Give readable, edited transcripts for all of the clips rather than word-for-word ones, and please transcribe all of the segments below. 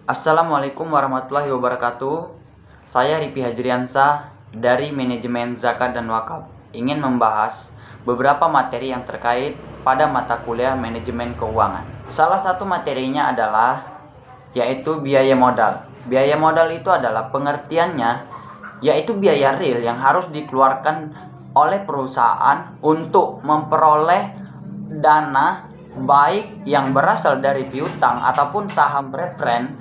Assalamualaikum warahmatullahi wabarakatuh. Saya Ripi Hajriansah dari Manajemen Zakat dan Wakaf ingin membahas beberapa materi yang terkait pada mata kuliah Manajemen Keuangan. Salah satu materinya adalah yaitu biaya modal. Biaya modal itu adalah pengertiannya yaitu biaya real yang harus dikeluarkan oleh perusahaan untuk memperoleh dana baik yang berasal dari piutang ataupun saham preferen,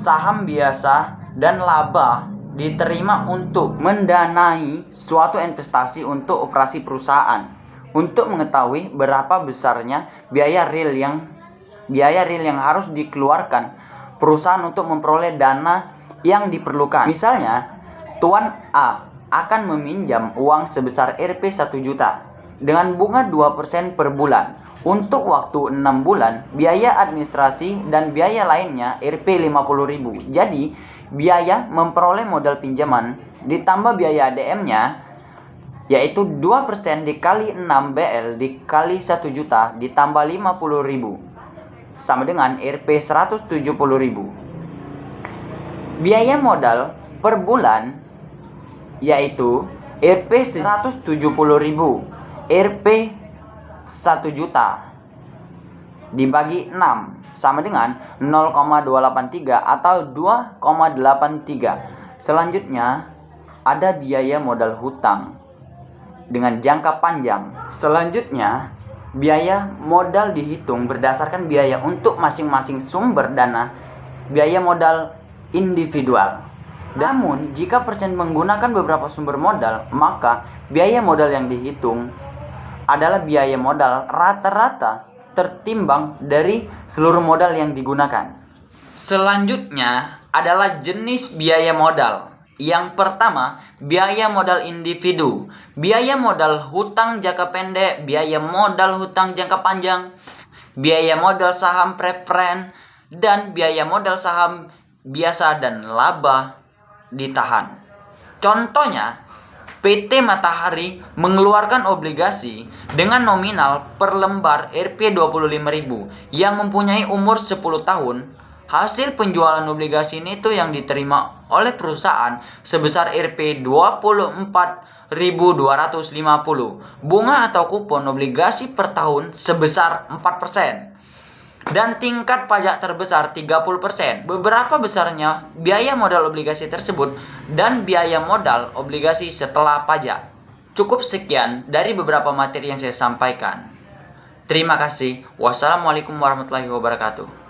saham biasa, dan laba diterima untuk mendanai suatu investasi untuk operasi perusahaan. Untuk mengetahui berapa besarnya biaya real yang harus dikeluarkan perusahaan untuk memperoleh dana yang diperlukan. Misalnya, Tuan A akan meminjam uang sebesar Rp 1 juta dengan bunga 2% per bulan. Untuk waktu 6 bulan, biaya administrasi dan biaya lainnya Rp 50.000. Jadi, biaya memperoleh modal pinjaman ditambah biaya ADM-nya yaitu 2% dikali 6 BL dikali 1 juta ditambah 50.000 sama dengan Rp 170.000. Biaya modal per bulan yaitu Rp 170.000, Rp 1 juta dibagi 6 sama dengan 0,283 atau 2,83. Selanjutnya ada biaya modal hutang dengan jangka panjang. Selanjutnya biaya modal dihitung berdasarkan biaya untuk masing-masing sumber dana biaya modal individual. Namun jika persen menggunakan beberapa sumber modal, maka biaya modal yang dihitung adalah biaya modal rata-rata tertimbang dari seluruh modal yang digunakan. Selanjutnya adalah jenis biaya modal. Yang pertama, biaya modal individu, biaya modal hutang jangka pendek, biaya modal hutang jangka panjang, biaya modal saham preferen, dan biaya modal saham biasa dan laba ditahan. Contohnya, PT Matahari mengeluarkan obligasi dengan nominal per lembar Rp 25.000 yang mempunyai umur 10 tahun. Hasil penjualan obligasi itu yang diterima oleh perusahaan sebesar Rp 24.250. Bunga atau kupon obligasi per tahun sebesar 4%. Dan tingkat pajak terbesar 30%. Beberapa besarnya biaya modal obligasi tersebut dan biaya modal obligasi setelah pajak. Cukup sekian dari beberapa materi yang saya sampaikan. Terima kasih. Wassalamualaikum warahmatullahi wabarakatuh.